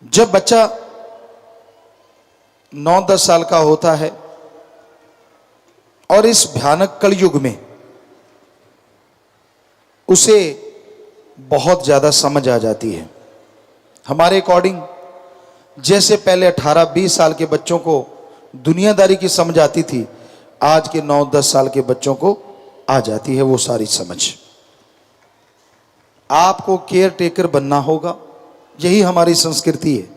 जब बच्चा 9-10 साल का होता है और इस भयानक कलयुग में उसे बहुत ज्यादा समझ आ जाती है। हमारे अकॉर्डिंग जैसे पहले 18-20 साल के बच्चों को दुनियादारी की समझ आती थी, आज के 9-10 साल के बच्चों को आ जाती है वो सारी समझ। आपको केयर टेकर बनना होगा, यही हमारी संस्कृति है।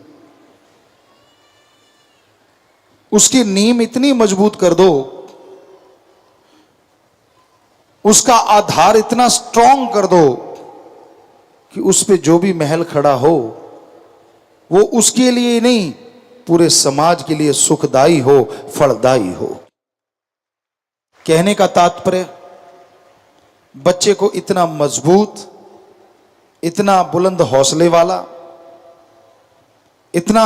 उसकी नींव इतनी मजबूत कर दो, उसका आधार इतना स्ट्रांग कर दो कि उस पे जो भी महल खड़ा हो वो उसके लिए नहीं, पूरे समाज के लिए सुखदाई हो, फलदायी हो। कहने का तात्पर्य, बच्चे को इतना मजबूत, इतना बुलंद हौसले वाला, इतना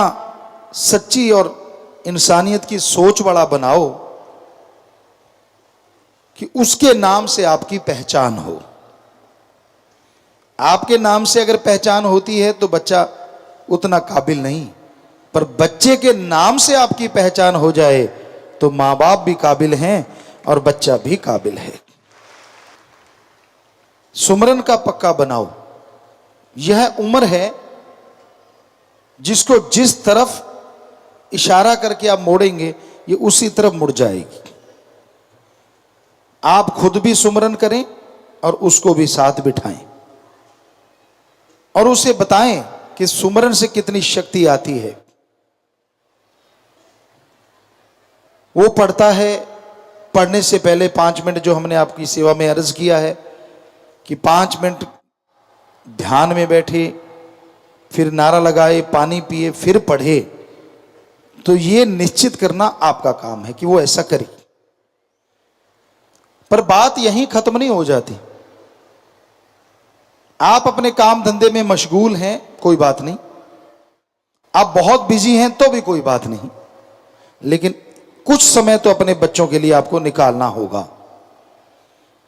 सच्ची और इंसानियत की सोच वाला बनाओ कि उसके नाम से आपकी पहचान हो। आपके नाम से अगर पहचान होती है तो बच्चा उतना काबिल नहीं, पर बच्चे के नाम से आपकी पहचान हो जाए तो मां बाप भी काबिल हैं और बच्चा भी काबिल है। सुमरन का पक्का बनाओ। यह उम्र है जिसको जिस तरफ इशारा करके आप मोड़ेंगे ये उसी तरफ मुड़ जाएगी। आप खुद भी सुमरन करें और उसको भी साथ बिठाएं और उसे बताएं कि सुमरन से कितनी शक्ति आती है। वो पढ़ता है, पढ़ने से पहले 5 मिनट जो हमने आपकी सेवा में अर्ज किया है कि 5 मिनट ध्यान में बैठे, फिर नारा लगाए, पानी पिए, फिर पढ़े, तो ये निश्चित करना आपका काम है कि वो ऐसा करे। पर बात यहीं खत्म नहीं हो जाती। आप अपने काम धंधे में मशगूल हैं, कोई बात नहीं, आप बहुत बिजी हैं तो भी कोई बात नहीं, लेकिन कुछ समय तो अपने बच्चों के लिए आपको निकालना होगा।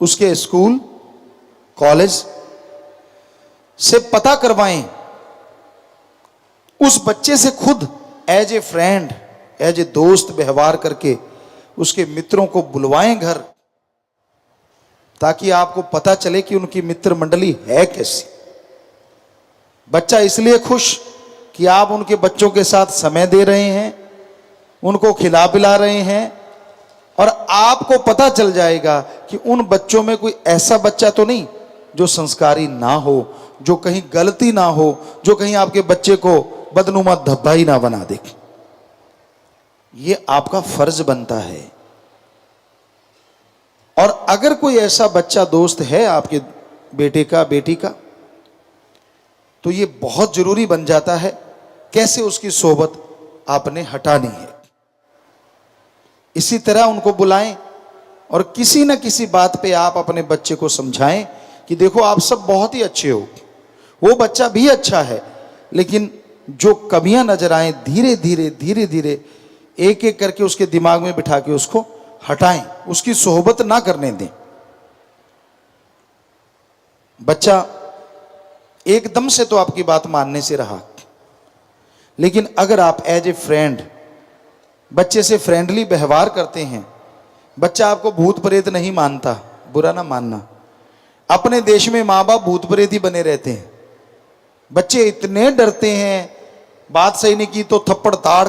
उसके स्कूल कॉलेज से पता करवाएं, उस बच्चे से खुद as a friend, as a दोस्त व्यवहार करके उसके मित्रों को बुलवाएं घर, ताकि आपको पता चले कि उनकी मित्र मंडली है कैसी। बच्चा इसलिए खुश कि आप उनके बच्चों के साथ समय दे रहे हैं, उनको खिला पिला रहे हैं, और आपको पता चल जाएगा कि उन बच्चों में कोई ऐसा बच्चा तो नहीं जो संस्कारी ना हो, जो कहीं गलती ना हो, जो कहीं आपके बच्चे को बदनुमा धब्बा ही ना बना दे। ये आपका फर्ज बनता है। और अगर कोई ऐसा बच्चा दोस्त है आपके बेटे का, बेटी का, तो ये बहुत जरूरी बन जाता है कैसे उसकी सोबत आपने हटानी है। इसी तरह उनको बुलाएं और किसी न किसी बात पे आप अपने बच्चे को समझाएं कि देखो आप सब बहुत ही अच्छे हो, वो बच्चा भी अच्छा है, लेकिन जो कमियां नजर आए धीरे धीरे धीरे धीरे एक एक करके उसके दिमाग में बिठा के उसको हटाएं, उसकी सोहबत ना करने दें। बच्चा एकदम से तो आपकी बात मानने से रहा, लेकिन अगर आप एज ए फ्रेंड बच्चे से फ्रेंडली व्यवहार करते हैं, बच्चा आपको भूत प्रेत नहीं मानता, बुरा ना मानना। अपने देश में माँ बाप भूत प्रेत ही बने रहते हैं। बच्चे इतने डरते हैं, बात सही नहीं की तो थप्पड़ ताड़,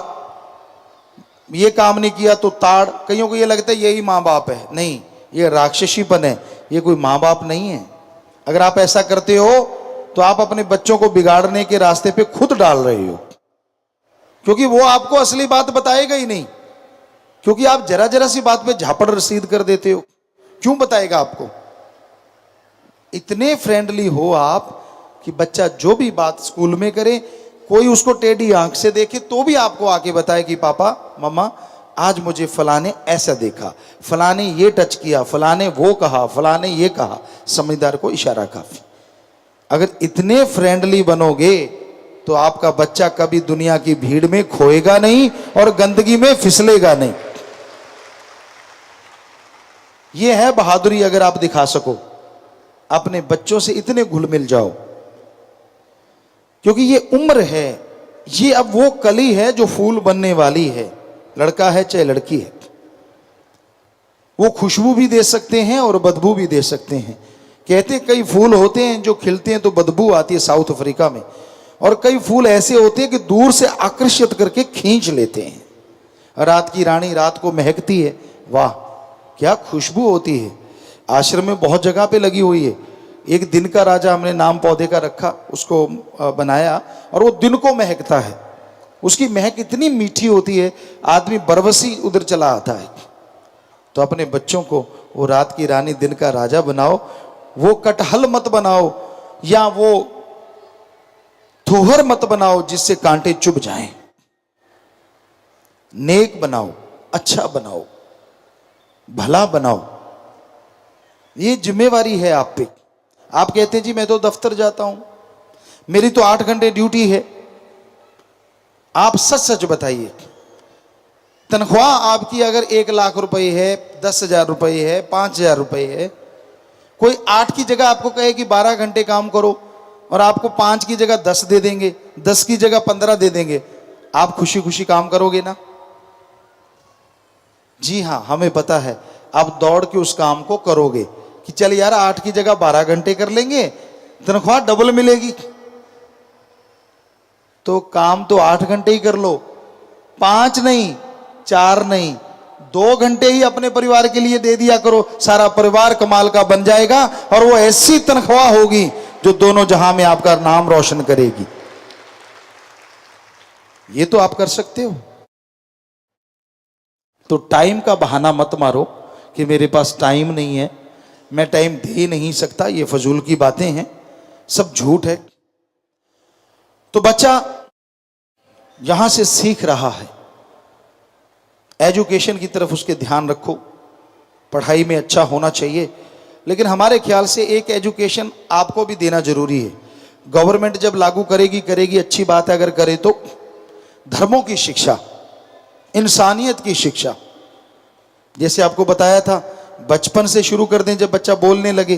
ये काम नहीं किया तो ताड़। कईयों को ये लगता है यही माँ बाप है, नहीं, ये राक्षसीपन है, ये कोई माँ बाप नहीं है। अगर आप ऐसा करते हो तो आप अपने बच्चों को बिगाड़ने के रास्ते पे खुद डाल रहे हो, क्योंकि वो आपको असली बात बताएगा ही नहीं, क्योंकि आप जरा जरा सी बात पे झापड़ रसीद कर देते हो। क्यों बताएगा आपको? इतने फ्रेंडली हो आप कि बच्चा जो भी बात स्कूल में करे, कोई उसको टेढ़ी आंख से देखे तो भी आपको आके बताए कि पापा मम्मा आज मुझे फलाने ऐसा देखा, फलाने ये टच किया, फलाने वो कहा, फलाने ये कहा। समझदार को इशारा काफी। अगर इतने फ्रेंडली बनोगे तो आपका बच्चा कभी दुनिया की भीड़ में खोएगा नहीं और गंदगी में फिसलेगा नहीं। यह है बहादुरी। अगर आप दिखा सको, अपने बच्चों से इतने घुल मिल जाओ, क्योंकि ये उम्र है ये अब वो कली है जो फूल बनने वाली है, लड़का है चाहे लड़की है। वो खुशबू भी दे सकते हैं और बदबू भी दे सकते हैं। कहते कई फूल होते हैं जो खिलते हैं तो बदबू आती है साउथ अफ्रीका में, और कई फूल ऐसे होते हैं कि दूर से आकर्षित करके खींच लेते हैं। रात की रानी रात को महकती है, वाह क्या खुशबू होती है। आश्रम में बहुत जगह पे लगी हुई है। एक दिन का राजा हमने नाम पौधे का रखा, उसको बनाया, और वो दिन को महकता है। उसकी महक इतनी मीठी होती है, आदमी बरवसी उधर चला आता है। तो अपने बच्चों को वो रात की रानी दिन का राजा बनाओ। वो कटहल मत बनाओ या वो थोहर मत बनाओ जिससे कांटे चुभ जाएं। नेक बनाओ, अच्छा बनाओ, भला बनाओ। ये जिम्मेवारी है आप पे। आप कहते हैं जी मैं तो दफ्तर जाता हूं, मेरी तो 8 घंटे ड्यूटी है। आप सच सच बताइए, तनख्वाह आपकी अगर 1 लाख रुपए है, 10,000 रुपए है, 5,000 रुपए है, कोई 8 की जगह आपको कहे कि 12 घंटे काम करो और आपको 5 की जगह 10 दे देंगे, 10 की जगह 15 दे देंगे, आप खुशी खुशी काम करोगे ना? जी हाँ, हमें पता है आप दौड़ के उस काम को करोगे कि चल यार 8 की जगह 12 घंटे कर लेंगे, तनख्वाह डबल मिलेगी। तो काम तो 8 घंटे ही कर लो, 5 नहीं, 4 नहीं, 2 घंटे ही अपने परिवार के लिए दे दिया करो। सारा परिवार कमाल का बन जाएगा और वो ऐसी तनख्वाह होगी जो दोनों जहां में आपका नाम रोशन करेगी। ये तो आप कर सकते हो। तो टाइम का बहाना मत मारो कि मेरे पास टाइम नहीं है, मैं टाइम दे नहीं सकता। ये फजूल की बातें हैं, सब झूठ है। तो बच्चा यहां से सीख रहा है, एजुकेशन की तरफ उसके ध्यान रखो, पढ़ाई में अच्छा होना चाहिए। लेकिन हमारे ख्याल से एक एजुकेशन आपको भी देना जरूरी है। गवर्नमेंट जब लागू करेगी अच्छी बात है, अगर करे तो धर्मों की शिक्षा, इंसानियत की शिक्षा। जैसे आपको बताया था, बचपन से शुरू कर दें, जब बच्चा बोलने लगे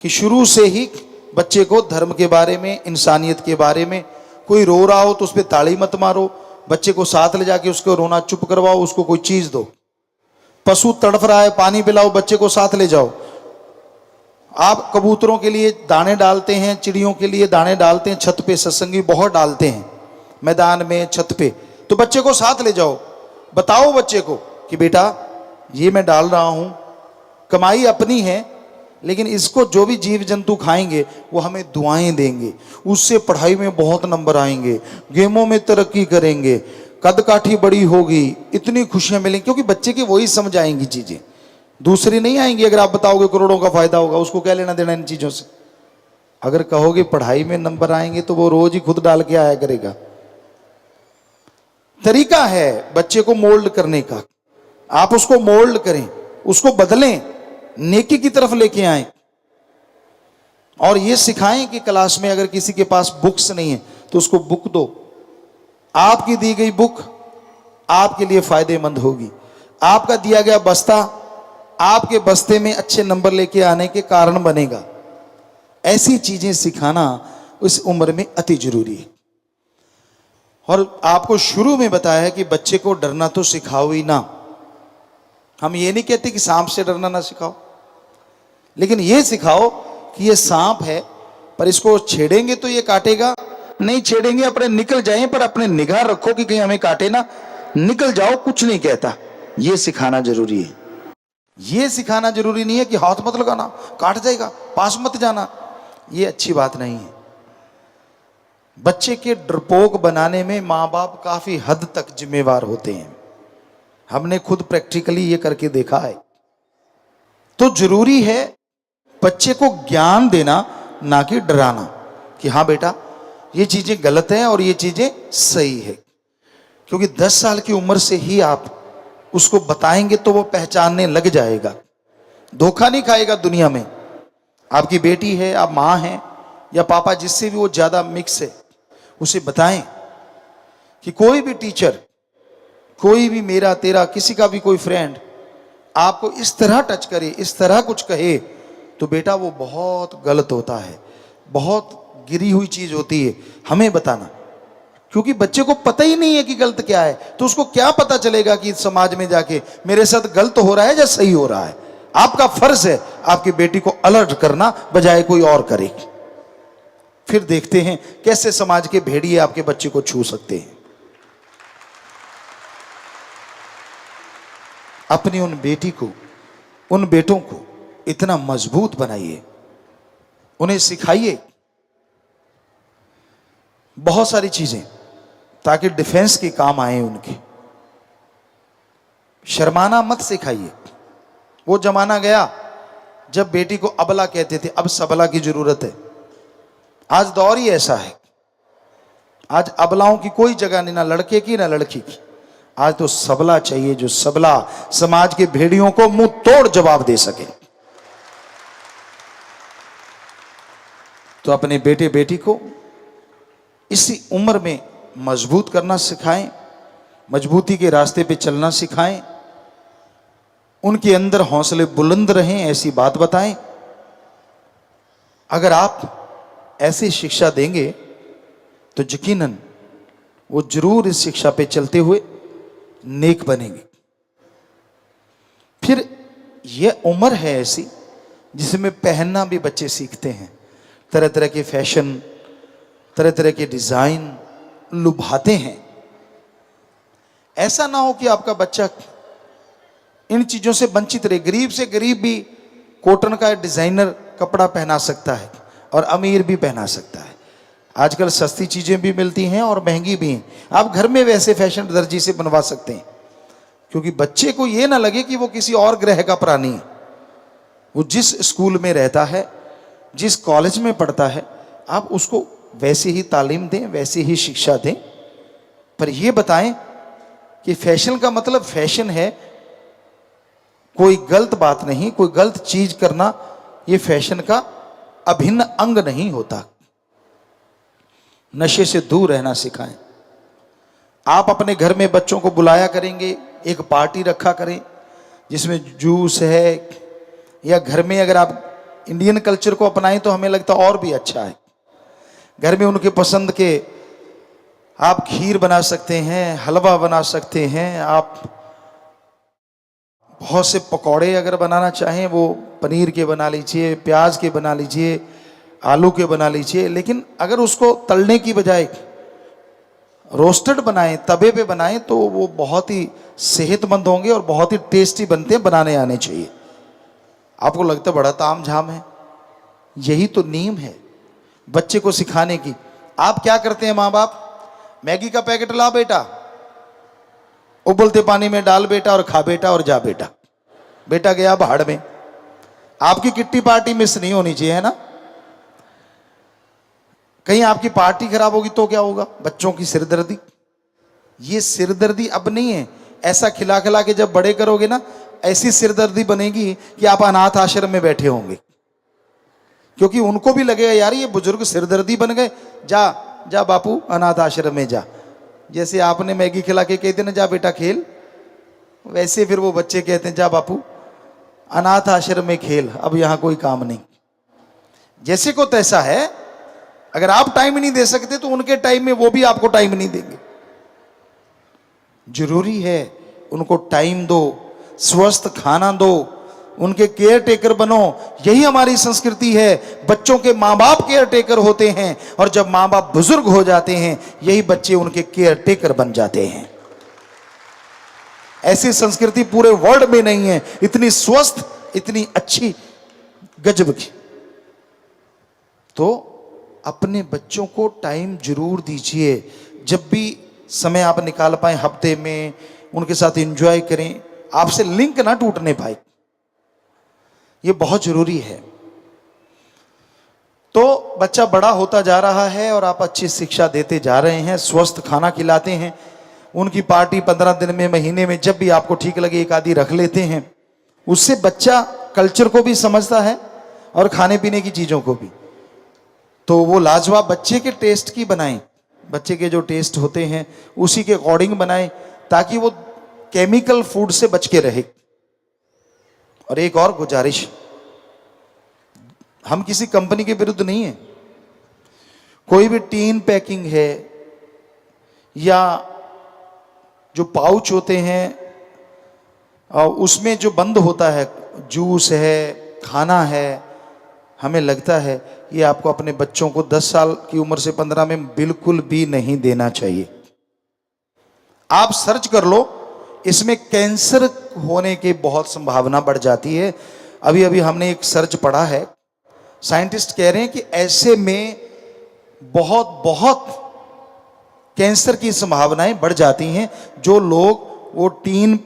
कि शुरू से ही बच्चे को धर्म के बारे में, इंसानियत के बारे में। कोई रो रहा हो तो उस पर ताली मत मारो, बच्चे को साथ ले जाके उसको रोना चुप करवाओ, उसको कोई चीज दो। पशु तड़फ रहा है, पानी पिलाओ, बच्चे को साथ ले जाओ। आप कबूतरों के लिए दाने डालते हैं, चिड़ियों के लिए दाने डालते हैं, छत पे सत्संगी बहुत डालते हैं, मैदान में, छत पे, तो बच्चे को साथ ले जाओ। बताओ बच्चे को कि बेटा ये मैं डाल रहा हूं, कमाई अपनी है, लेकिन इसको जो भी जीव जंतु खाएंगे वो हमें दुआएं देंगे, उससे पढ़ाई में बहुत नंबर आएंगे, गेमों में तरक्की करेंगे, कद काठी बड़ी होगी, इतनी खुशियां मिलेंगी। क्योंकि बच्चे की वही समझ आएंगी चीजें, दूसरी नहीं आएंगी। अगर आप बताओगे करोड़ों का फायदा होगा, उसको क्या लेना देना इन चीजों से। अगर कहोगे पढ़ाई में नंबर आएंगे तो वो रोज ही खुद डाल के आया करेगा। तरीका है बच्चे को मोल्ड करने का, आप उसको मोल्ड करें, उसको बदलें, नेकी की तरफ लेके आए। और ये सिखाएं कि क्लास में अगर किसी के पास बुक्स नहीं है तो उसको बुक दो। आपकी दी गई बुक आपके लिए फायदेमंद होगी। आपका दिया गया बस्ता आपके बस्ते में अच्छे नंबर लेके आने के कारण बनेगा। ऐसी चीजें सिखाना उस उम्र में अति जरूरी है। और आपको शुरू में बताया है कि बच्चे को डरना तो सिखाओ ही ना। हम ये नहीं कहते कि सांप से डरना ना सिखाओ, लेकिन ये सिखाओ कि ये सांप है, पर इसको छेड़ेंगे तो ये काटेगा नहीं, छेड़ेंगे अपने निकल जाएं, पर अपने निगाह रखो कि कहीं हमें काटे ना, निकल जाओ, कुछ नहीं कहता। ये सिखाना जरूरी है। ये सिखाना जरूरी नहीं है कि हाथ मत लगाना, काट जाएगा, पास मत जाना। ये अच्छी बात नहीं है। बच्चे के डरपोक बनाने में माँ बाप काफी हद तक जिम्मेवार होते हैं। हमने खुद प्रैक्टिकली ये करके देखा है। तो जरूरी है बच्चे को ज्ञान देना, ना कि डराना कि हाँ बेटा ये चीजें गलत हैं और ये चीजें सही है। क्योंकि 10 साल की उम्र से ही आप उसको बताएंगे तो वो पहचानने लग जाएगा, धोखा नहीं खाएगा दुनिया में। आपकी बेटी है, आप माँ हैं या पापा, जिससे भी वो ज्यादा मिक्स है, उसे बताएं कि कोई भी टीचर, कोई भी मेरा तेरा किसी का भी कोई फ्रेंड आपको इस तरह टच करे, इस तरह कुछ कहे, तो बेटा वो बहुत गलत होता है, बहुत गिरी हुई चीज होती है। हमें बताना, क्योंकि बच्चे को पता ही नहीं है कि गलत क्या है, तो उसको क्या पता चलेगा कि समाज में जाके मेरे साथ गलत हो रहा है या सही हो रहा है। आपका फर्ज है आपकी बेटी को अलर्ट करना, बजाय कोई और करे। फिर देखते हैं कैसे समाज के भेड़िए आपके बच्चे को छू सकते हैं। अपनी उन बेटी को, उन बेटों को इतना मजबूत बनाइए, उन्हें सिखाइए बहुत सारी चीजें, ताकि डिफेंस के काम आए उनके। शर्माना मत सिखाइए। वो जमाना गया जब बेटी को अबला कहते थे, अब सबला की जरूरत है। आज दौर ही ऐसा है, आज अबलाओं की कोई जगह नहीं, ना लड़के की ना लड़की की। आज तो सबला चाहिए, जो सबला समाज के भेड़ियों को मुंह तोड़ जवाब दे सके। तो अपने बेटे बेटी को इसी उम्र में मजबूत करना सिखाएं, मजबूती के रास्ते पे चलना सिखाएं, उनके अंदर हौसले बुलंद रहें, ऐसी बात बताएं। अगर आप ऐसी शिक्षा देंगे तो यकीनन वो जरूर इस शिक्षा पे चलते हुए नेक बनेंगे। फिर यह उम्र है ऐसी जिसमें पहनना भी बच्चे सीखते हैं, तरह तरह के फैशन, तरह तरह के डिजाइन लुभाते हैं। ऐसा ना हो कि आपका बच्चा इन चीजों से वंचित रहे। गरीब से गरीब भी कॉटन का डिजाइनर कपड़ा पहना सकता है और अमीर भी पहना सकता है। आजकल सस्ती चीजें भी मिलती हैं और महंगी भी हैं। आप घर में वैसे फैशन दर्जी से बनवा सकते हैं, क्योंकि बच्चे को यह ना लगे कि वो किसी और ग्रह का प्राणी है। वो जिस स्कूल में रहता है, जिस कॉलेज में पढ़ता है, आप उसको वैसे ही तालीम दें, वैसे ही शिक्षा दें। पर यह बताएं कि फैशन का मतलब फैशन है, कोई गलत बात नहीं, कोई गलत चीज करना यह फैशन का अभिन्न अंग नहीं होता। नशे से दूर रहना सिखाएं। आप अपने घर में बच्चों को बुलाया करेंगे, एक पार्टी रखा करें जिसमें जूस है, या घर में अगर आप इंडियन कल्चर को अपनाएं तो हमें लगता और भी अच्छा है। घर में उनके पसंद के आप खीर बना सकते हैं, हलवा बना सकते हैं, आप बहुत से पकौड़े अगर बनाना चाहें वो पनीर के बना लीजिए, प्याज के बना लीजिए, आलू के बना लीजिए। लेकिन अगर उसको तलने की बजाय रोस्टेड बनाएं, तवे पे बनाएं, तो वो बहुत ही सेहतमंद होंगे और बहुत ही टेस्टी बनते हैं। बनाने आने चाहिए। आपको लगता है बड़ा ताम झाम है, यही तो नीम है बच्चे को सिखाने की। आप क्या करते हैं माँ बाप? मैगी का पैकेट ला बेटा, उबलते पानी में डाल बेटा और खा बेटा और जा बेटा। बेटा गया भाड़ में। आपकी किट्टी पार्टी मिस नहीं होनी चाहिए, है ना? कहीं आपकी पार्टी खराब होगी तो क्या होगा? बच्चों की सिरदर्दी। ये सिरदर्दी अब नहीं है, ऐसा खिला खिला के जब बड़े करोगे ना, ऐसी सिरदर्दी बनेगी कि आप अनाथ आश्रम में बैठे होंगे। क्योंकि उनको भी लगेगा यार ये बुजुर्ग सिरदर्दी बन गए, जा जा बापू अनाथ आश्रम में जा। जैसे आपने मैगी खिला के कहते ना जा बेटा खेल, वैसे फिर वो बच्चे कहते हैं जा बापू अनाथ आश्रम में खेल, अब यहां कोई काम नहीं। जैसे को तैसा है, अगर आप टाइम नहीं दे सकते तो उनके टाइम में वो भी आपको टाइम नहीं देंगे। जरूरी है उनको टाइम दो, स्वस्थ खाना दो, उनके केयर टेकर बनो। यही हमारी संस्कृति है। बच्चों के माँ बाप केयर टेकर होते हैं, और जब माँ बाप बुजुर्ग हो जाते हैं यही बच्चे उनके केयर टेकर बन जाते हैं। ऐसी संस्कृति पूरे वर्ल्ड में नहीं है, इतनी स्वस्थ, इतनी अच्छी, गजब की। तो अपने बच्चों को टाइम जरूर दीजिए। जब भी समय आप निकाल पाए हफ्ते में, उनके साथ एंजॉय करें। आपसे लिंक ना टूटने पाए, ये बहुत जरूरी है। तो बच्चा बड़ा होता जा रहा है और आप अच्छी शिक्षा देते जा रहे हैं, स्वस्थ खाना खिलाते हैं, उनकी पार्टी 15 दिन में, महीने में, जब भी आपको ठीक लगे एक आधी रख लेते हैं। उससे बच्चा कल्चर को भी समझता है और खाने पीने की चीजों को भी। तो वो लाजवाब बच्चे के टेस्ट की बनाएं, बच्चे के जो टेस्ट होते हैं उसी के अकॉर्डिंग बनाएं, ताकि वो केमिकल फूड से बच के रहे। और एक और गुजारिश, हम किसी कंपनी के विरुद्ध नहीं है, कोई भी टीन पैकिंग है या जो पाउच होते हैं उसमें जो बंद होता है, जूस है, खाना है, हमें लगता है ये आपको अपने बच्चों को 10 साल की उम्र से 15 में बिल्कुल भी नहीं देना चाहिए। आप सर्च कर लो, इसमें कैंसर होने की बहुत संभावना बढ़ जाती है। अभी अभी हमने एक सर्च पढ़ा है, साइंटिस्ट कह रहे हैं कि ऐसे में बहुत बहुत कैंसर की संभावनाएं बढ़ जाती हैं। जो लोग वो टीन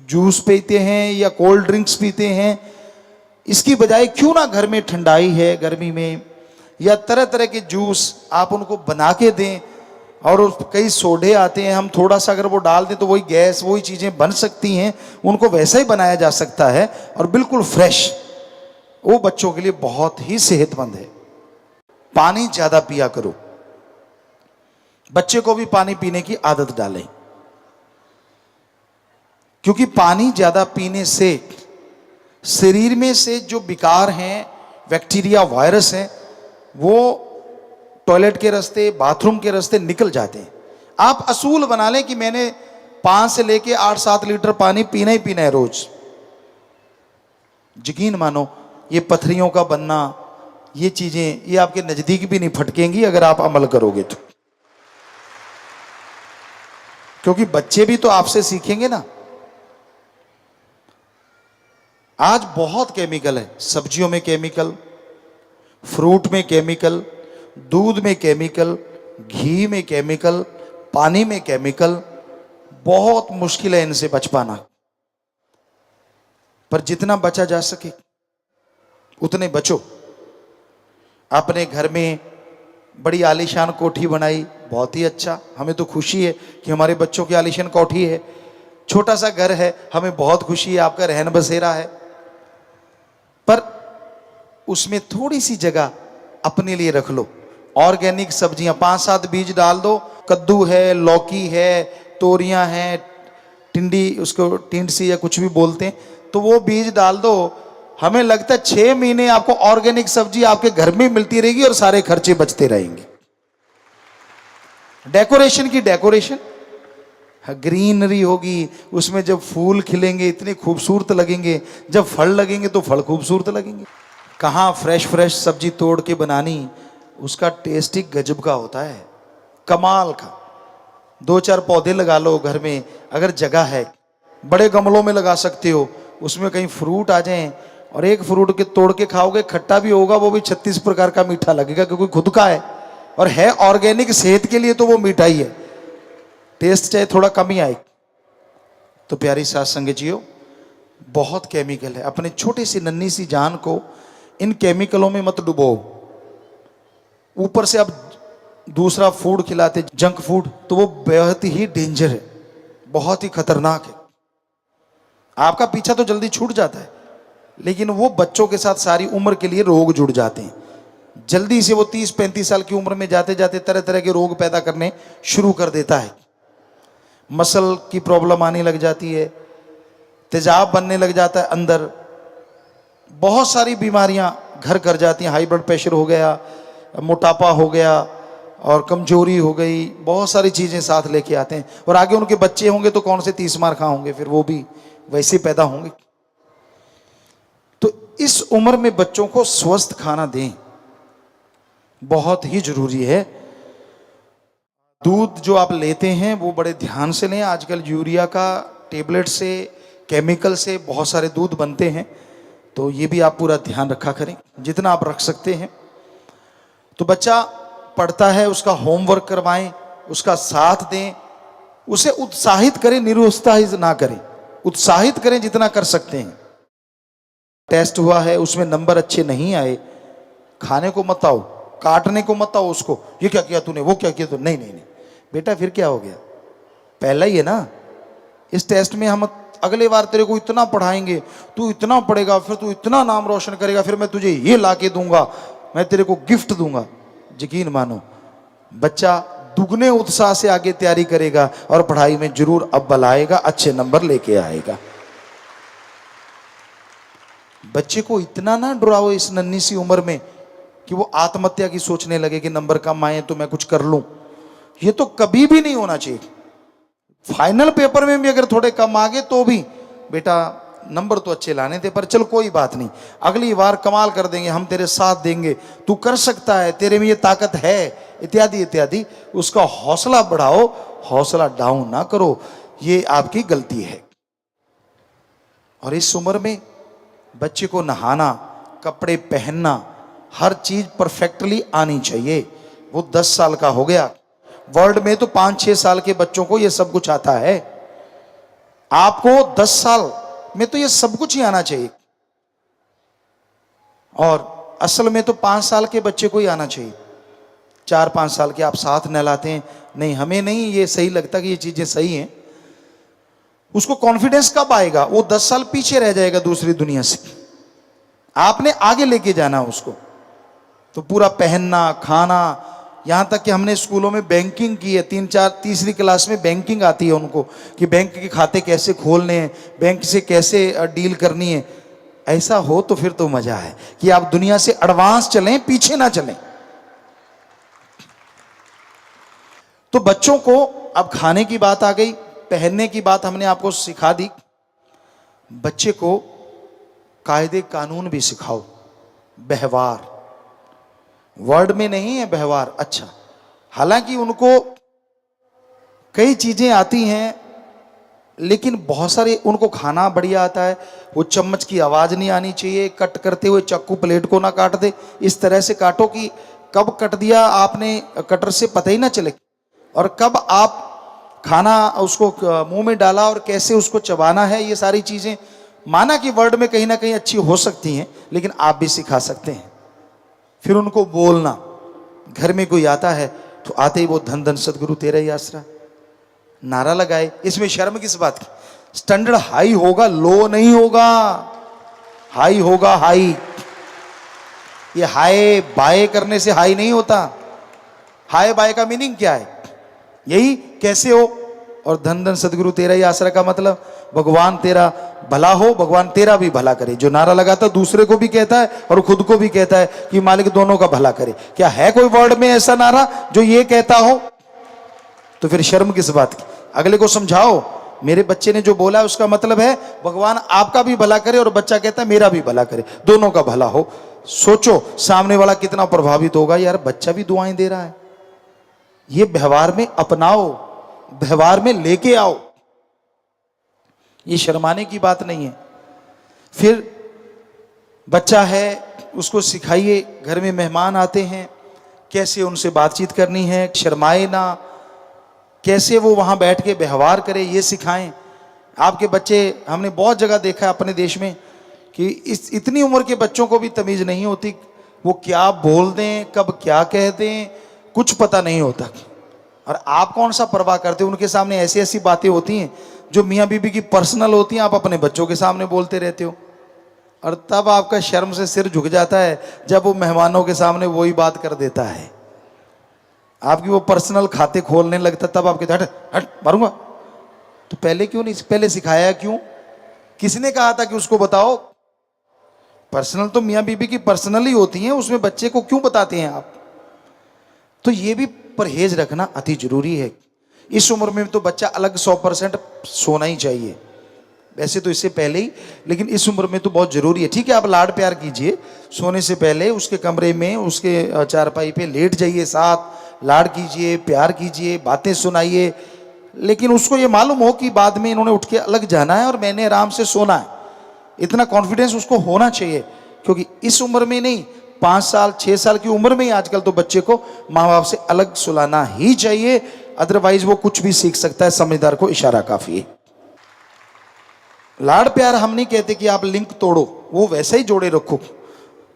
जूस पीते हैं या कोल्ड ड्रिंक्स पीते हैं, इसकी बजाय क्यों ना घर में ठंडाई है गर्मी में, या तरह तरह के जूस आप उनको बना के दें। और कई सोडे आते हैं, हम थोड़ा सा अगर वो डाल दें तो वही गैस, वही चीज़ें बन सकती हैं, उनको वैसा ही बनाया जा सकता है और बिल्कुल फ्रेश। वो बच्चों के लिए बहुत ही सेहतमंद है। पानी ज़्यादा पिया करो, बच्चे को भी पानी पीने की आदत डालें, क्योंकि पानी ज़्यादा पीने से शरीर में से जो विकार हैं, बैक्टीरिया, वायरस हैं, वो टॉयलेट के रास्ते, बाथरूम के रास्ते निकल जाते हैं। आप असूल बना लें कि मैंने 5 से लेके 8-7 लीटर पानी पीना ही पीना है रोज। यकीन मानो ये पथरियों का बनना, ये चीजें, ये आपके नजदीक भी नहीं फटकेंगी अगर आप अमल करोगे तो। क्योंकि बच्चे भी तो आपसे सीखेंगे ना। आज बहुत केमिकल है, सब्जियों में केमिकल, फ्रूट में केमिकल, दूध में केमिकल, घी में केमिकल, पानी में केमिकल। बहुत मुश्किल है इनसे बच पाना, पर जितना बचा जा सके उतने बचो। अपने घर में बड़ी आलीशान कोठी बनाई, बहुत ही अच्छा, हमें तो खुशी है कि हमारे बच्चों की आलीशान कोठी है। छोटा सा घर है, हमें बहुत खुशी है, आपका रहन बसेरा है, पर उसमें थोड़ी सी जगह अपने लिए रख लो। ऑर्गेनिक सब्जियां 5-7 बीज डाल दो, कद्दू है, लौकी है, तोरियां हैं, टिंडी, उसको टिंडसी या कुछ भी बोलते हैं, तो वो बीज डाल दो। हमें लगता है 6 महीने आपको ऑर्गेनिक सब्जी आपके घर में मिलती रहेगी और सारे खर्चे बचते रहेंगे। डेकोरेशन की डेकोरेशन, ग्रीनरी होगी, उसमें जब फूल खिलेंगे इतने खूबसूरत लगेंगे, जब फल लगेंगे तो फल खूबसूरत लगेंगे। कहाँ फ्रेश फ्रेश सब्जी तोड़ के बनानी, उसका टेस्ट ही गजब का होता है, कमाल का। 2-4 पौधे लगा लो घर में, अगर जगह है, बड़े गमलों में लगा सकते हो, उसमें कहीं फ्रूट आ जाएं, और एक फ्रूट के तोड़ के खाओगे, खट्टा भी होगा, वो भी 36 प्रकार का मीठा लगेगा, क्योंकि खुद का है और है ऑर्गेनिक, सेहत के लिए तो वो मीठा ही है, टेस्ट चाहे थोड़ा कम ही आए। तो प्यारी साथ संगतियों, बहुत केमिकल है, अपने छोटी सी नन्ही सी जान को इन केमिकलों में मत डुबो। ऊपर से अब दूसरा फूड खिलाते, जंक फूड, तो वो बेहद ही डेंजर है, बहुत ही खतरनाक है। आपका पीछा तो जल्दी छूट जाता है, लेकिन वो बच्चों के साथ सारी उम्र के लिए रोग जुड़ जाते हैं। जल्दी से वो 30-35 साल की उम्र में जाते जाते तरह तरह के रोग पैदा करने शुरू कर देता है। मसल की प्रॉब्लम आने लग जाती है, तेजाब बनने लग जाता है अंदर, बहुत सारी बीमारियां घर कर जाती हैं। हाई ब्लड प्रेशर हो गया, मोटापा हो गया और कमजोरी हो गई, बहुत सारी चीजें साथ लेके आते हैं। और आगे उनके बच्चे होंगे तो कौन से 30 मार खा होंगे, फिर वो भी वैसे पैदा होंगे। तो इस उम्र में बच्चों को स्वस्थ खाना दें, बहुत ही जरूरी है। दूध जो आप लेते हैं वो बड़े ध्यान से लें। आजकल यूरिया का टेबलेट से, केमिकल से बहुत सारे दूध बनते हैं, तो ये भी आप पूरा ध्यान रखा करें, जितना आप रख सकते हैं। तो बच्चा पढ़ता है, उसका होमवर्क करवाएं, उसका साथ दें, उसे उत्साहित करें, निरुत्साहित ना करें, उत्साहित करें जितना कर सकते हैं। टेस्ट हुआ है, उसमें नंबर अच्छे नहीं आए, खाने को मत आओ, काटने को मत आओ उसको, ये क्या किया तूने, वो क्या किया तूने, नहीं नहीं नहीं बेटा, फिर क्या हो गया, पहला ही है ना। इस टेस्ट में हम अगले बार तेरे को इतना पढ़ाएंगे, तू इतना पढ़ेगा, फिर तू इतना नाम रोशन करेगा, फिर मैं तुझे ये ला के दूंगा, मैं तेरे को गिफ्ट दूंगा। यकीन मानो बच्चा दुगने उत्साह से आगे तैयारी करेगा और पढ़ाई में जरूर अव्वल आएगा, अच्छे नंबर लेके आएगा। बच्चे को इतना ना डराओ इस नन्ही सी उम्र में कि वो आत्महत्या की सोचने लगे कि नंबर कम आए तो मैं कुछ कर लूं, ये तो कभी भी नहीं होना चाहिए। फाइनल पेपर में भी अगर थोड़े कम आ गए तो भी बेटा नंबर तो अच्छे लाने थे, पर चल कोई बात नहीं, अगली बार कमाल कर देंगे, हम तेरे साथ देंगे, तू कर सकता है, तेरे में ये ताकत है, इत्यादि इत्यादि। उसका हौसला बढ़ाओ, हौसला डाउन ना करो, ये आपकी गलती है। और इस उम्र में बच्चे को नहाना, कपड़े पहनना, हर चीज परफेक्टली आनी चाहिए। वो 10 साल का हो गया, वर्ल्ड में तो 5-6 साल के बच्चों को ये सब कुछ आता है। आपको 10 साल में तो ये सब कुछ ही आना चाहिए, और असल में तो 5 साल के बच्चे को ही आना चाहिए। 4-5 साल के आप साथ नहलाते हैं, नहीं हमें नहीं ये सही लगता कि ये चीजें सही हैं, उसको कॉन्फिडेंस कब आएगा? वो 10 साल पीछे रह जाएगा दूसरी दुनिया से। आपने आगे लेके जाना उसको। तो पूरा पहनना, खाना, यहां तक कि हमने स्कूलों में बैंकिंग की है, 3-4 क्लास में बैंकिंग आती है उनको, कि बैंक के खाते कैसे खोलने हैं, बैंक से कैसे डील करनी है। ऐसा हो तो फिर तो मजा है कि आप दुनिया से एडवांस चलें, पीछे ना चलें। तो बच्चों को अब खाने की बात आ गई, पहनने की बात हमने आपको सिखा दी। बच्चे को कायदे कानून भी सिखाओ, व्यवहार, वर्ड में नहीं है व्यवहार। अच्छा, हालांकि उनको कई चीजें आती हैं, लेकिन बहुत सारे उनको खाना बढ़िया आता है। वो चम्मच की आवाज नहीं आनी चाहिए, कट करते हुए चाकू प्लेट को ना काट दे, इस तरह से काटो कि कब कट दिया आपने कटर से पता ही ना चले, और कब आप खाना उसको मुंह में डाला और कैसे उसको चबाना है। ये सारी चीजें माना कि वर्ड में कहीं ना कहीं अच्छी हो सकती हैं, लेकिन आप भी सिखा सकते हैं। फिर उनको बोलना, घर में कोई आता है तो आते ही वो धन धन सदगुरु तेरा ही आसरा नारा लगाए। इसमें शर्म किस बात की? स्टैंडर्ड हाई होगा, लो नहीं होगा, हाई होगा, हाई। ये हाय बाय करने से हाई नहीं होता। हाय बाय का मीनिंग क्या है? यही कैसे हो, और धन धन सदगुरु तेरा ही आसरा का मतलब भगवान तेरा भला हो, भगवान तेरा भी भला करे। जो नारा लगाता दूसरे को भी कहता है और खुद को भी कहता है कि मालिक दोनों का भला करे। क्या है कोई वर्ड में ऐसा नारा जो ये कहता हो? तो फिर शर्म किस बात की? अगले को समझाओ, मेरे बच्चे ने जो बोला है उसका मतलब है भगवान आपका भी भला करे, और बच्चा कहता है मेरा भी भला करे, दोनों का भला हो। सोचो सामने वाला कितना प्रभावित होगा, यार बच्चा भी दुआएं दे रहा है। ये व्यवहार में अपनाओ, व्यवहार में लेके आओ, ये शर्माने की बात नहीं है। फिर बच्चा है, उसको सिखाइए, घर में मेहमान आते हैं कैसे उनसे बातचीत करनी है, शर्माए ना, कैसे वो वहां बैठ के व्यवहार करे, ये सिखाएं। आपके बच्चे, हमने बहुत जगह देखा है अपने देश में कि इतनी उम्र के बच्चों को भी तमीज नहीं होती, वो क्या बोल दें, कब क्या कह दें, कुछ पता नहीं होता। और आप कौन सा परवाह करते हो? उनके सामने ऐसी ऐसी बातें होती हैं जो मियाँ बीबी की पर्सनल होती हैं, आप अपने बच्चों के सामने बोलते रहते हो, और तब आपका शर्म से सिर झुक जाता है जब वो मेहमानों के सामने वही बात कर देता है। आपकी वो पर्सनल खाते खोलने लगता, तब आपके हट हट मारूंगा। तो पहले क्यों नहीं, पहले सिखाया क्यों? किसने कहा था कि उसको बताओ? पर्सनल तो मियाँ बीबी की पर्सनल ही होती हैं, उसमें बच्चे को क्यों बताते हैं आप? तो ये भी परहेज रखना अति जरूरी है। इस उम्र में तो बच्चा अलग 100% सोना ही चाहिए, वैसे तो इससे पहले ही, लेकिन इस उम्र में तो बहुत जरूरी है। ठीक है, आप लाड प्यार कीजिए, सोने से पहले उसके कमरे में, उसके चारपाई पे लेट जाइए, साथ लाड कीजिए, प्यार कीजिए, बातें सुनाइए, लेकिन उसको ये मालूम हो कि बाद में इन्होंने उठ के अलग जाना है और मैंने आराम से सोना है। इतना कॉन्फिडेंस उसको होना चाहिए, क्योंकि इस उम्र में नहीं, 5 साल 6 साल की उम्र में ही आजकल तो बच्चे को माँ बाप से अलग सुलाना ही चाहिए, अदरवाइज वो कुछ भी सीख सकता है। समझदार को इशारा काफी है। लाड़ प्यार हम नहीं कहते कि आप लिंक तोड़ो, वो वैसे ही जोड़े रखो।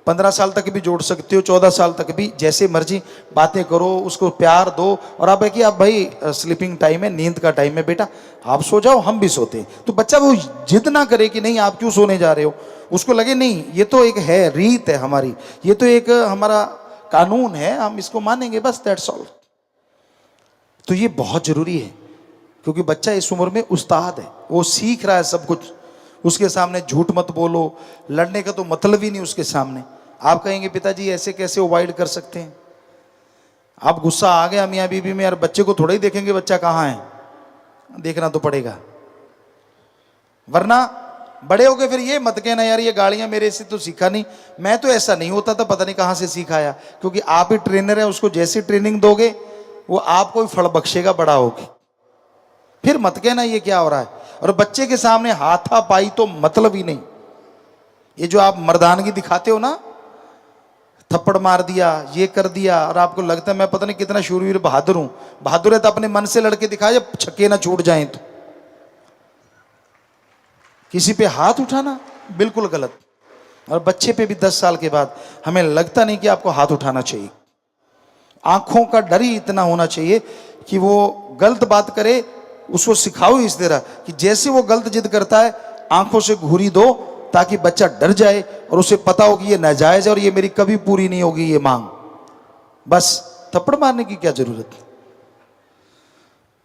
15 साल तक भी जोड़ सकते हो, 14 साल तक भी, जैसे मर्जी बातें करो, उसको प्यार दो। और आप है कि आप भाई स्लीपिंग टाइम है, नींद का टाइम है बेटा, आप सो जाओ, हम भी सोते हैं। तो बच्चा वो जिद ना करे कि नहीं आप क्यों सोने जा रहे हो, उसको लगे नहीं ये तो एक है, रीत है हमारी, ये तो एक हमारा कानून है, हम इसको मानेंगे, बस दैट्स ऑल। तो ये बहुत जरूरी है, क्योंकि बच्चा इस उम्र में उस्ताद है, वो सीख रहा है सब कुछ। उसके सामने झूठ मत बोलो, लड़ने का तो मतलब ही नहीं उसके सामने। आप कहेंगे पिताजी ऐसे कैसे अवॉइड कर सकते हैं? आप गुस्सा आ गया मियाँ बीबी में, यार बच्चे को थोड़ा ही देखेंगे बच्चा कहाँ है, देखना तो पड़ेगा। वरना बड़े हो गए फिर ये मत कहना यार ये गालियां मेरे से तो सीखा नहीं, मैं तो ऐसा नहीं होता था, पता नहीं कहाँ से सीखा आया। क्योंकि आप ही ट्रेनर है, उसको जैसी ट्रेनिंग दोगे वो आपको ही फल बख्शेगा बड़ा होके। फिर मत कहना ये क्या हो रहा है। और बच्चे के सामने हाथापाई तो मतलब ही नहीं। ये जो आप मर्दानगी दिखाते हो ना, थप्पड़ मार दिया, ये कर दिया, और आपको लगता है मैं पता नहीं कितना शूरवीर बहादुर हूं। बहादुर है तो अपने मन से लड़के दिखाए, जब छक्के ना छूट जाएं तो। किसी पे हाथ उठाना बिल्कुल गलत। और बच्चे पे भी 10 साल के बाद हमें लगता नहीं कि आपको हाथ उठाना चाहिए। आंखों का डर ही इतना होना चाहिए कि वो गलत बात करे, उसको सिखाओ इस तरह कि जैसे वो गलत जिद करता है आंखों से घूरी दो, ताकि बच्चा डर जाए और उसे पता हो कि ये नाजायज है और ये मेरी कभी पूरी नहीं होगी ये मांग। बस थप्पड़ मारने की क्या जरूरत है।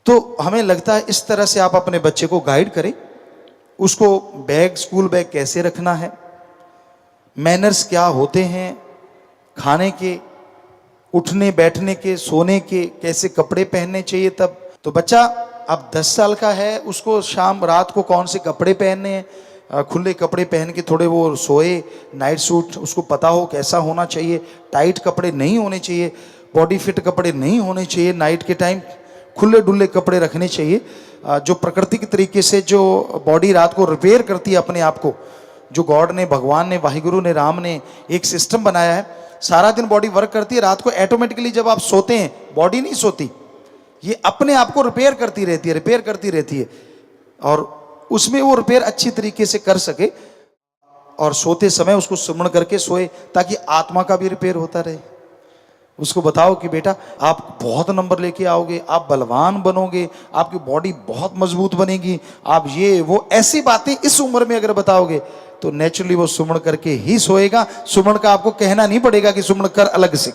तो हमें लगता है इस तरह से आप अपने बच्चे को गाइड करें, उसको बैग, स्कूल बैग कैसे रखना है, मैनर्स क्या होते हैं, खाने के, उठने बैठने के, सोने के, कैसे कपड़े पहनने चाहिए। तब तो बच्चा अब 10 साल का है, उसको शाम रात को कौन से कपड़े पहनने हैं, खुले कपड़े पहन के थोड़े वो सोए, नाइट सूट उसको पता हो कैसा होना चाहिए, टाइट कपड़े नहीं होने चाहिए, बॉडी फिट कपड़े नहीं होने चाहिए, नाइट के टाइम खुले डुल्ले कपड़े रखने चाहिए, जो प्रकृति के तरीके से जो बॉडी रात को रिपेयर करती है अपने आप को, जो गॉड ने, भगवान ने, वाहिगुरु ने, राम ने एक सिस्टम बनाया है। सारा दिन बॉडी वर्क करती है, रात को ऑटोमेटिकली जब आप सोते हैं बॉडी नहीं सोती, ये अपने आप को रिपेयर करती रहती है और उसमें वो रिपेयर अच्छी तरीके से कर सके। और सोते समय उसको सुमन करके सोए ताकि आत्मा का भी रिपेयर होता रहे। उसको बताओ कि बेटा आप बहुत नंबर लेके आओगे, आप बलवान बनोगे, आपकी बॉडी बहुत मजबूत बनेगी, आप ये वो ऐसी बातें इस उम्र में अगर बताओगे तो नेचुरली वो सुमन करके ही सोएगा। सुमन का आपको कहना नहीं पड़ेगा कि सुमन कर अलग से,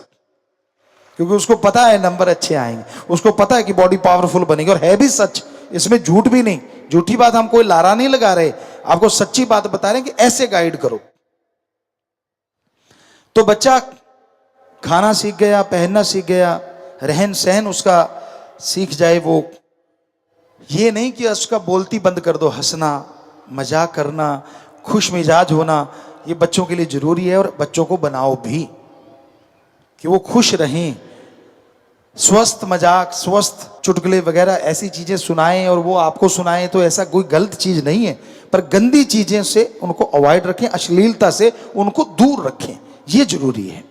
क्योंकि उसको पता है नंबर अच्छे आएंगे, उसको पता है कि बॉडी पावरफुल बनेगी। और है भी सच, इसमें झूठ भी नहीं, झूठी बात हम कोई लारा नहीं लगा रहे, आपको सच्ची बात बता रहे हैं कि ऐसे गाइड करो। तो बच्चा खाना सीख गया, पहनना सीख गया, रहन सहन उसका सीख जाए। वो ये नहीं कि उसका बोलती बंद कर दो, हंसना, मजाक करना, खुश मिजाज होना ये बच्चों के लिए जरूरी है। और बच्चों को बनाओ भी कि वो खुश रहें, स्वस्थ मजाक, स्वस्थ चुटकुले वगैरह ऐसी चीजें सुनाएं और वो आपको सुनाएं, तो ऐसा कोई गलत चीज नहीं है, पर गंदी चीजें से उनको अवॉइड रखें, अश्लीलता से उनको दूर रखें, ये जरूरी है।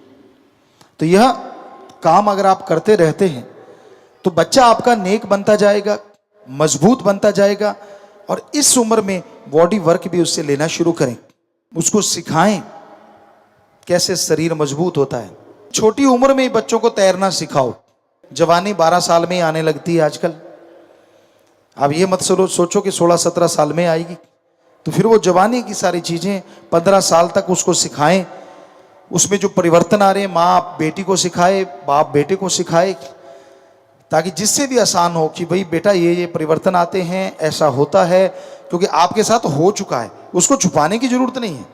तो यह काम अगर आप करते रहते हैं तो बच्चा आपका नेक बनता जाएगा, मजबूत बनता जाएगा। और इस उम्र में बॉडी वर्क भी उससे लेना शुरू करें, उसको सिखाएं कैसे शरीर मजबूत होता है। छोटी उम्र में ही बच्चों को तैरना सिखाओ, जवानी 12 साल में ही आने लगती है आजकल। अब ये मत सोचो कि 16-17 साल में आएगी, तो फिर वो जवानी की सारी चीजें 15 साल तक उसको सिखाएं। उसमें जो परिवर्तन आ रहे हैं, माँ बेटी को सिखाए, बाप बेटे को सिखाए, ताकि जिससे भी आसान हो कि भाई बेटा ये परिवर्तन आते हैं, ऐसा होता है, क्योंकि आपके साथ हो चुका है, उसको छुपाने की जरूरत नहीं है।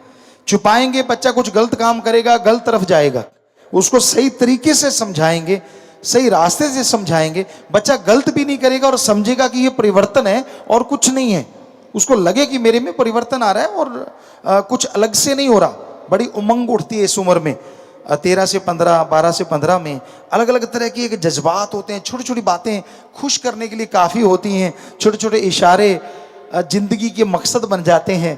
छुपाएंगे बच्चा कुछ गलत काम करेगा, गलत तरफ जाएगा। उसको सही तरीके से समझाएंगे, सही रास्ते से समझाएंगे, बच्चा गलत भी नहीं करेगा और समझेगा कि ये परिवर्तन है और कुछ नहीं है। उसको लगे कि मेरे में परिवर्तन आ रहा है और कुछ अलग से नहीं हो रहा। बड़ी उमंग उठती है इस उम्र में, 13 से 15, 12 से 15 में अलग अलग तरह की एक जज्बात होते हैं। छोटी छोटी बातें खुश करने के लिए काफ़ी होती हैं, छोटे छोटे इशारे जिंदगी के मकसद बन जाते हैं।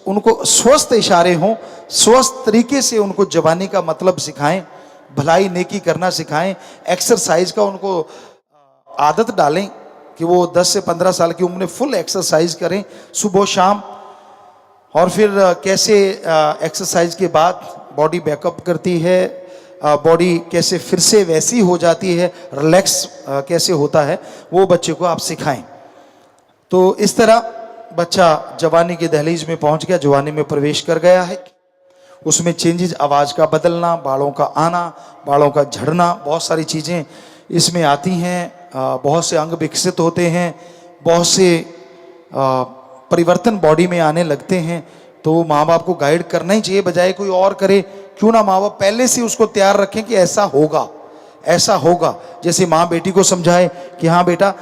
उनको स्वस्थ इशारे हों, स्वस्थ तरीके से उनको जवानी का मतलब सिखाएं, भलाई नेकी करना सिखाएं, एक्सरसाइज का उनको आदत डालें कि वो 10 से 15 साल की उम्र में फुल एक्सरसाइज करें सुबह शाम। और फिर कैसे एक्सरसाइज के बाद बॉडी बैकअप करती है, बॉडी कैसे फिर से वैसी हो जाती है, रिलैक्स कैसे होता है, वो बच्चे को आप सिखाएं। तो इस तरह बच्चा जवानी के दहलीज में पहुंच गया, जवानी में प्रवेश कर गया है। उसमें चेंजेस, आवाज़ का बदलना, बालों का आना, बालों का झड़ना, बहुत सारी चीज़ें इसमें आती हैं। बहुत से अंग विकसित होते हैं, बहुत से परिवर्तन बॉडी में आने लगते हैं। तो माँ बाप को गाइड करना ही चाहिए, बजाय कोई और करे। क्यों ना माँ बाप पहले से उसको तैयार रखें कि ऐसा होगा, ऐसा होगा, जैसे माँ बेटी को समझाए कि हाँ बेटा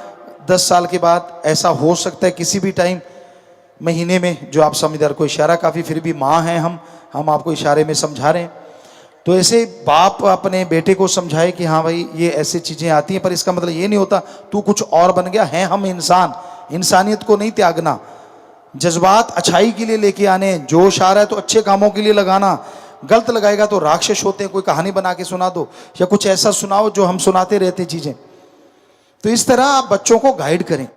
10 साल के बाद ऐसा हो सकता है किसी भी टाइम, महीने में, जो आप समझदार को इशारा काफ़ी, फिर भी माँ हैं हम आपको इशारे में समझा रहे हैं। तो ऐसे बाप अपने बेटे को समझाए कि हाँ भाई ये ऐसी चीज़ें आती हैं, पर इसका मतलब ये नहीं होता तू कुछ और बन गया है। हम इंसान, इंसानियत को नहीं त्यागना, जज्बात अच्छाई के लिए लेके आने, जोश आ रहा है तो अच्छे कामों के लिए लगाना, गलत लगाएगा तो राक्षस होते हैं। कोई कहानी बना के सुना दो या कुछ ऐसा सुनाओ जो हम सुनाते रहते चीज़ें। तो इस तरह आप बच्चों को गाइड करें,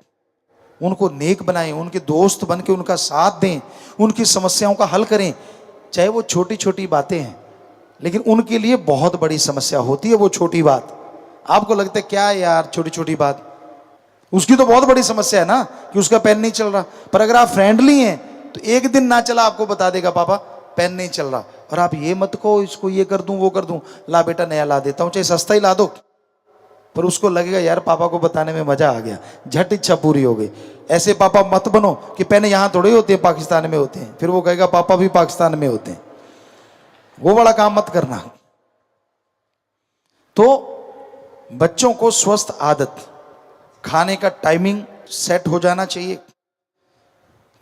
उनको नेक बनाएं, उनके दोस्त बन के उनका साथ दें, उनकी समस्याओं का हल करें। चाहे वो छोटी छोटी बातें हैं, लेकिन उनके लिए बहुत बड़ी समस्या होती है वो छोटी बात। आपको लगता है क्या यार छोटी छोटी बात, उसकी तो बहुत बड़ी समस्या है ना कि उसका पेन नहीं चल रहा। पर अगर आप फ्रेंडली हैं तो एक दिन ना चला आपको बता देगा पापा पेन नहीं चल रहा, और आप ये मत कहो इसको ये कर दूं वो कर दूं, ला बेटा नया ला देता हूं, चाहे सस्ता ही ला दो। पर उसको लगेगा यार पापा को बताने में मजा आ गया, झट इच्छा पूरी हो गई। ऐसे पापा मत बनो कि पेन यहाँ थोड़े होते हैं, पाकिस्तान में होते हैं। फिर वो कहेगा पापा भी पाकिस्तान में होते हैं। वो बड़ा काम मत करना। तो बच्चों को स्वस्थ आदत, खाने का टाइमिंग सेट हो जाना चाहिए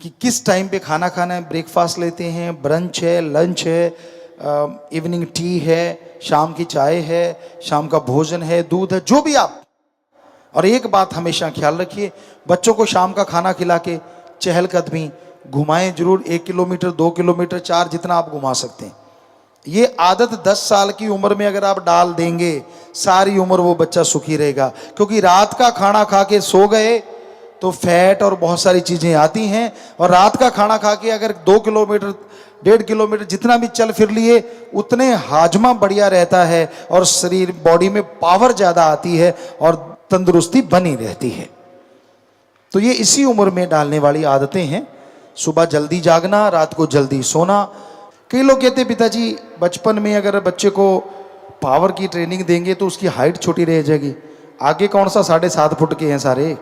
कि किस टाइम पे खाना खाना है। ब्रेकफास्ट लेते हैं, ब्रंच है, लंच है, इवनिंग टी है, शाम की चाय है, शाम का भोजन है, दूध है, जो भी आप। और एक बात हमेशा ख्याल रखिए, बच्चों को शाम का खाना खिला के चहलकदमी घुमाएं जरूर, 1 किलोमीटर 2 किलोमीटर 4 जितना आप घुमा सकते हैं। ये आदत 10 साल की उम्र में अगर आप डाल देंगे, सारी उम्र वो बच्चा सुखी रहेगा। क्योंकि रात का खाना खा के सो गए तो फैट और बहुत सारी चीजें आती हैं, और रात का खाना खा के अगर 2 किलोमीटर 1.5 किलोमीटर जितना भी चल फिर लिए, उतने हाजमा बढ़िया रहता है और शरीर बॉडी में पावर ज्यादा आती है और तंदुरुस्ती बनी रहती है। तो ये इसी उम्र में डालने वाली आदतें हैं। सुबह जल्दी जागना, रात को जल्दी सोना। कई लोग कहते हैं पिताजी बचपन में अगर बच्चे को पावर की ट्रेनिंग देंगे तो उसकी हाइट छोटी रह जाएगी। आगे कौन सा 7.5 फुट के हैं सारे,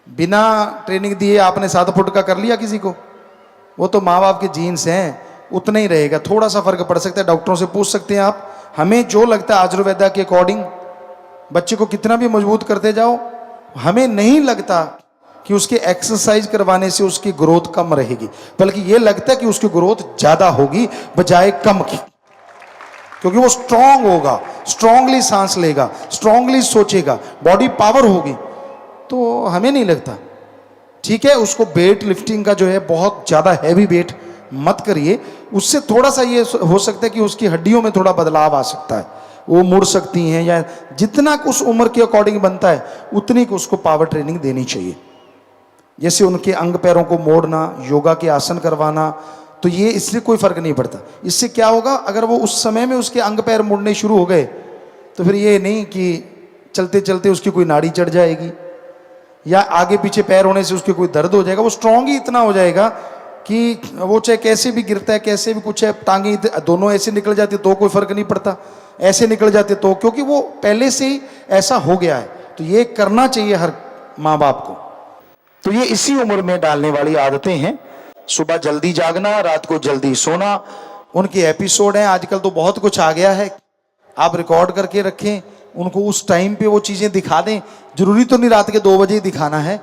बिना ट्रेनिंग दिए आपने 7 फुट का कर लिया किसी को? वो तो माँ बाप के जीन्स हैं, उतना ही रहेगा, थोड़ा सा फर्क पड़ सकता है। डॉक्टरों से पूछ सकते हैं आप। हमें जो लगता है आयुर्वेदा के अकॉर्डिंग, बच्चे को कितना भी मजबूत करते जाओ, हमें नहीं लगता कि उसके एक्सरसाइज करवाने से उसकी ग्रोथ कम रहेगी, बल्कि ये लगता है कि उसकी ग्रोथ ज्यादा होगी बजाय कम की। क्योंकि वो स्ट्रांग होगा, स्ट्रांगली सांस लेगा, स्ट्रांगली सोचेगा, बॉडी पावर होगी। तो हमें नहीं लगता। ठीक है, उसको वेट लिफ्टिंग का जो है बहुत ज्यादा हैवी वेट मत करिए, उससे थोड़ा सा ये हो सकता है कि उसकी हड्डियों में थोड़ा बदलाव आ सकता है, वो मुड़ सकती हैं, या जितना उस उम्र के अकॉर्डिंग बनता है उतनी को उसको पावर ट्रेनिंग देनी चाहिए। जैसे उनके अंग पैरों को मोड़ना, योगा के आसन करवाना, तो ये इससे कोई फर्क नहीं पड़ता। इससे क्या होगा, अगर वो उस समय में उसके अंग पैर मुड़ने शुरू हो गए तो फिर ये नहीं कि चलते चलते उसकी कोई नाड़ी चढ़ जाएगी या आगे पीछे पैर होने से उसके कोई दर्द हो जाएगा। वो स्ट्रांग ही इतना हो जाएगा कि वो चाहे कैसे भी गिरता है, कैसे भी कुछ है, टांगे दोनों ऐसे निकल जाती तो कोई फर्क नहीं पड़ता, ऐसे निकल जाते तो, क्योंकि वो पहले से ही ऐसा हो गया है। तो ये करना चाहिए हर माँ बाप को। तो ये इसी उम्र में डालने वाली आदतें हैं। सुबह जल्दी जागना, रात को जल्दी सोना। उनके एपिसोड हैं, आजकल तो बहुत कुछ आ गया है, आप रिकॉर्ड करके रखें, उनको उस टाइम पे वो चीजें दिखा दें। जरूरी तो नहीं रात के 2 बजे ही दिखाना है,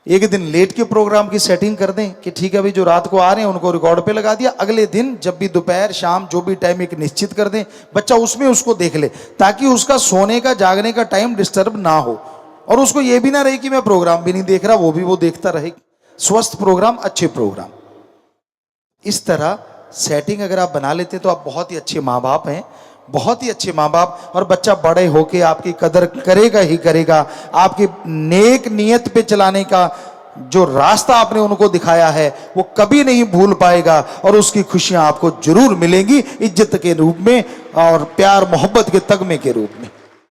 एक दिन लेट के प्रोग्राम की सेटिंग कर दें कि ठीक है भाई जो रात को आ रहे हैं उनको रिकॉर्ड पे लगा दिया, अगले दिन जब भी दोपहर शाम जो भी टाइम एक निश्चित कर दें, बच्चा उसमें उसको देख ले, ताकि उसका सोने का जागने का टाइम डिस्टर्ब ना हो, और उसको ये भी ना रहे कि मैं प्रोग्राम भी नहीं देख रहा, वो देखता रहे। स्वस्थ प्रोग्राम, अच्छे प्रोग्राम। इस तरह सेटिंग अगर आप बना लेते हैं तो आप बहुत ही अच्छे माँ बाप हैं, बहुत ही अच्छे माँ बाप। और बच्चा बड़े होके आपकी कदर करेगा ही करेगा। आपकी नेक नियत पे चलाने का जो रास्ता आपने उनको दिखाया है वो कभी नहीं भूल पाएगा, और उसकी खुशियां आपको जरूर मिलेंगी, इज्जत के रूप में और प्यार मोहब्बत के तगमे के रूप में।